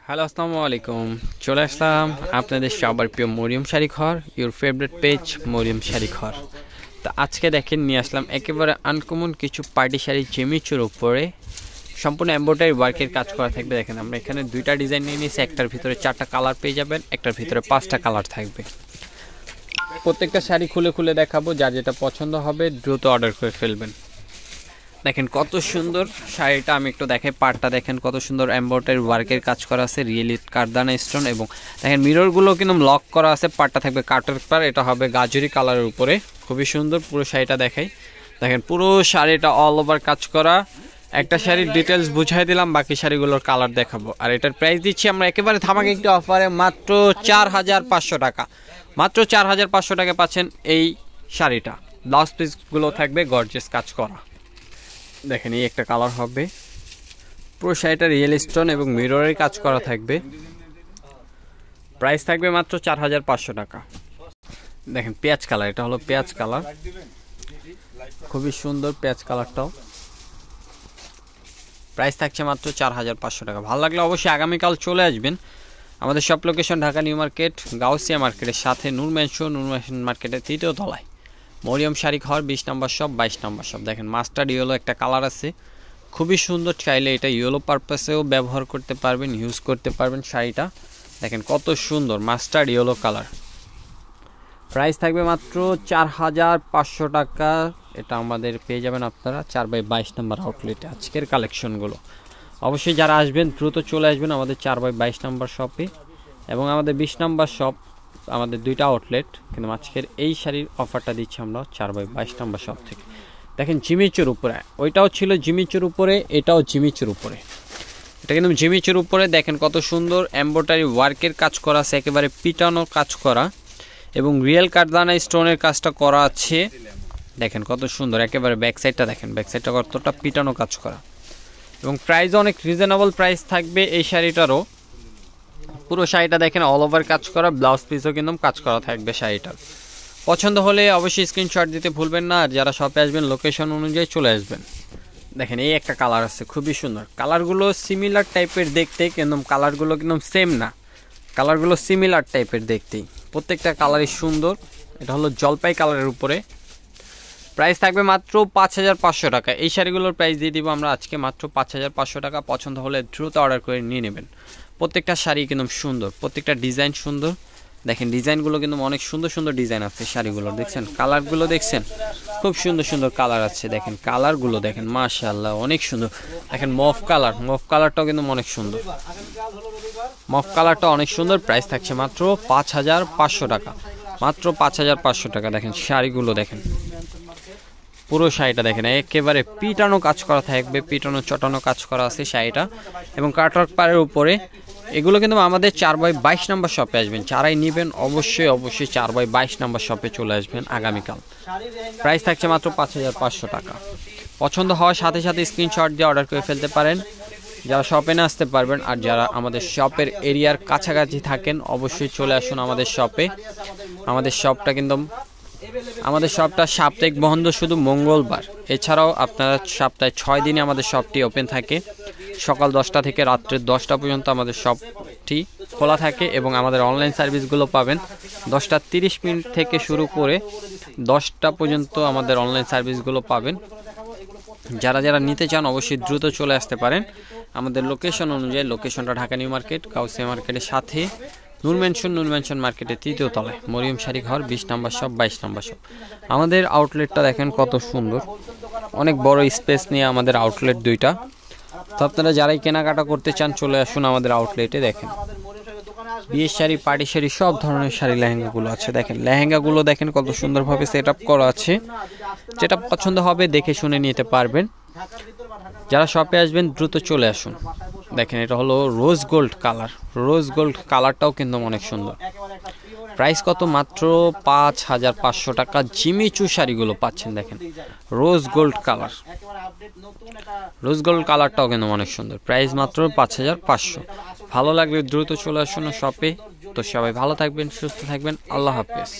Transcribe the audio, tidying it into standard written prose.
Hello, আসসালামু আলাইকুম। চলে আসলাম আপনাদের সবার প্রিয় Mariam sari Ghar, your favourite page Mariam sari Ghar. তো আজকে দেখেন নিয়ে আসলাম একেবারে আনকমন কিছু পার্টি শাড়ি জেমিচুর উপরে সম্পূর্ণ এমব্রয়ডারি ওয়ার্কের কাজ করা থাকবে। দেখেন আমরা এখানে দুইটা ডিজাইন নিয়ে নিয়েছি, একটার ভিতরে 4টা কালার পেয়ে যাবেন, একটার ভিতরে 5টা কালার থাকবে। প্রত্যেকটা শাড়ি খুলে খুলে দেখাবো, যার যেটা পছন্দ হবে দ্রুত অর্ডার করে ফেলবেন। দেখেন কত সুন্দর শাড়িটা, আমি একটু দেখাই। পাড়টা দেখেন কত সুন্দর এমব্রয়ডারি ওয়ার্কের কাজ করা আছে, রিয়েলি কারদানা স্টোন, এবং দেখেন মিররগুলো কিন্তু লক করা আছে। পাড়টা থাকবে কাটের পাড়, এটা হবে গাজরি কালারের উপরে, খুবই সুন্দর। পুরো শাড়িটা দেখাই, দেখেন পুরো শাড়িটা অল ওভার কাজ করা। একটা শাড়ির ডিটেলস বুঝাই দিলাম, বাকি শাড়িগুলোর কালার দেখাবো। আর এটার প্রাইস দিচ্ছি আমরা একেবারে ধামাকা একটি অফারে মাত্র 4500 টাকা। মাত্র 4500 টাকা পাচ্ছেন এই শাড়িটা। ব্লাউজ পিসগুলো থাকবে গর্জিয়াস কাজ করা। দেখেন এই একটা কালার হবে, পুরো শাড়িটা রিয়েল স্টোন এবং মিররের কাজ করা থাকবে। প্রাইস থাকবে মাত্র 4500 টাকা। দেখেন পেঁয়াজ কালার, এটা হলো পেঁয়াজ কালার, খুবই সুন্দর পেঁয়াজ কালারটাও। প্রাইস থাকছে মাত্র 4500 টাকা। ভালো লাগলে অবশ্যই আগামীকাল চলে আসবেন। আমাদের সব location Dhaka new market, Gausia মার্কেটের সাথে নূর ম্যানশন মার্কেটের 3য় তলায় মরিয়ম শাড়ি ঘর, 20 নম্বর শপ, 22 নম্বর শপ। দেখেন মাস্টার্ড ইয়েলো একটা কালার আছে, খুবই সুন্দর। চাইলে এটা ইয়েলো পারপাসেও ব্যবহার করতে পারবেন, ইউজ করতে পারবেন শাড়িটা। দেখেন কত সুন্দর মাস্টার্ড ইয়েলো কালার। প্রাইস থাকবে মাত্র 4500 টাকা। এটা আমাদের পেয়ে যাবেন আপনারা 4x22 নম্বর আউটলেটে। আজকের কালেকশনগুলো অবশ্যই যারা আসবেন দ্রুত চলে আসবেন আমাদের 4x22 নম্বর শপে, এবং আমাদের 20 নম্বর শপ, আমাদের 2টা আউটলেট। কিন্তু আজকের এই শাড়ির অফারটা দিচ্ছি আমরা 4x22 নম্বর শপ থেকে। দেখেন জিমিচুর উপরে, ওইটাও ছিল জিমিচুর উপরে, এটাও জিমিচুর উপরে। এটা কিন্তু জিমিচুর উপরে। দেখেন কত সুন্দর এমব্রয়ডারি ওয়ার্কের কাজ করা আছে, একেবারে পিটানো কাজ করা, এবং রিয়েল কারদানা স্টোনের কাজটা করা আছে। দেখেন কত সুন্দর, একেবারে ব্যাক সাইডটা দেখেন, ব্যাক সাইডটা কতটা পিটানো কাজ করা, এবং প্রাইস অনেক রিজনেবল প্রাইস থাকবে এই শাড়িটারও। পুরো শাড়িটা দেখেন অল ওভার কাজ করা, ব্লাউজ পিসও কিন্তু কাজ করা থাকবে শাড়িটার। পছন্দ হলে অবশ্যই স্ক্রিনশট দিতে ভুলবেন না। আর যারা শপে আসবেন লোকেশন অনুযায়ী চলে আসবেন। দেখেন এই একটা কালার আছে, খুবই সুন্দর। কালারগুলো সিমিলার টাইপের দেখতে, কিন্তু কালারগুলো কিন্তু সেম না, কালারগুলো সিমিলার টাইপের দেখতেই। প্রত্যেকটা কালারই সুন্দর। এটা হলো জলপাই কালারের উপরে। প্রাইস থাকবে মাত্র 5500 টাকা। এই শাড়িগুলোর প্রাইস দিয়ে দিব আমরা আজকে মাত্র 5500 টাকা। পছন্দ হলে দ্রুত অর্ডার করে নিয়ে নেবেন। প্রত্যেকটা শাড়ি কিন্তু সুন্দর, প্রত্যেকটা ডিজাইন সুন্দর। দেখেন ডিজাইনগুলো কিন্তু অনেক সুন্দর সুন্দর ডিজাইন আছে শাড়িগুলো। দেখছেন কালারগুলো, দেখছেন খুব সুন্দর সুন্দর কালার আছে। দেখেন কালারগুলো দেখেন, মাশাআল্লাহ অনেক সুন্দর। দেখেন মফ কালার, মফ কালারটাও কিন্তু অনেক সুন্দর, মফ কালারটা অনেক সুন্দর। প্রাইস থাকছে মাত্র 5500 টাকা। মাত্র 5500 টাকা। দেখেন শাড়িগুলো দেখেন, পুরো শাড়িটা দেখেন একেবারে পিটানো কাজ করা থাকবে, পিটানো চটানো কাজ করা আছে শাড়িটা, এবং কাটওয়ার্ক পাড়ের উপরে। এগুলো কিন্তু আমাদের 4x22 নম্বর শপে আসবেন। যারাই নেবেন অবশ্যই অবশ্যই 4x22 নম্বর শপে চলে আসবেন আগামীকাল। প্রাইস থাকছে মাত্র 5500 টাকা। পছন্দ হওয়ার সাথে সাথে স্ক্রিনশট দিয়ে অর্ডার করে ফেলতে পারেন যারা শপে না আসতে পারবেন। আর যারা আমাদের শপের এরিয়ার কাছাকাছি থাকেন অবশ্যই চলে আসুন আমাদের শপে। আমাদের শপটা সাপ্তাহিক বন্ধ শুধু মঙ্গলবার, এছাড়াও আপনারা সপ্তাহে 6 দিনে আমাদের শপটি ওপেন থাকে। সকাল 10টা থেকে রাত্রে 10টা পর্যন্ত আমাদের শপটি খোলা থাকে, এবং আমাদের অনলাইন সার্ভিসগুলো পাবেন 10:30 থেকে শুরু করে 10টা পর্যন্ত আমাদের অনলাইন সার্ভিসগুলো পাবেন। যারা যারা নিতে চান অবশ্যই দ্রুত চলে আসতে পারেন আমাদের লোকেশন অনুযায়ী। লোকেশনটা ঢাকা নিউ মার্কেট, গাউসিয়া মার্কেটের সাথে নূর ম্যানশন মার্কেটের 3য় তলায় মরিয়ম শাড়ি ঘর, 20 নম্বর শপ, 22 নম্বর শপ। আমাদের আউটলেটটা দেখেন কত সুন্দর, অনেক বড় স্পেস নিয়ে আমাদের আউটলেট 2টা। তো আপনারা যারাই কেনাকাটা করতে চান চলে আসুন আমাদের আউটলেটে। দেখেন বিয়ের শাড়ি, পার্টি শাড়ি, সব ধরনের শাড়ি লেহেঙ্গাগুলো আছে। দেখেন লেহেঙ্গাগুলো দেখেন কত সুন্দরভাবে সেট আপ করা আছে। যেটা পছন্দ হবে দেখে শুনে নিতে পারবেন। যারা শপে আসবেন দ্রুত চলে আসুন। দেখেন এটা হলো rose gold colour, rose gold কালারটাও কিন্তু অনেক সুন্দর। প্রাইস কত? মাত্র 5500 টাকা। জিমিচু শাড়িগুলো পাচ্ছেন। দেখেন rose gold colour, rose gold কালারটাও কিন্তু অনেক সুন্দর। প্রাইস মাত্র 5500। ভালো লাগলে দ্রুত চলে আসুন শপে। তো সবাই ভালো থাকবেন, সুস্থ থাকবেন, আল্লাহ হাফেজ।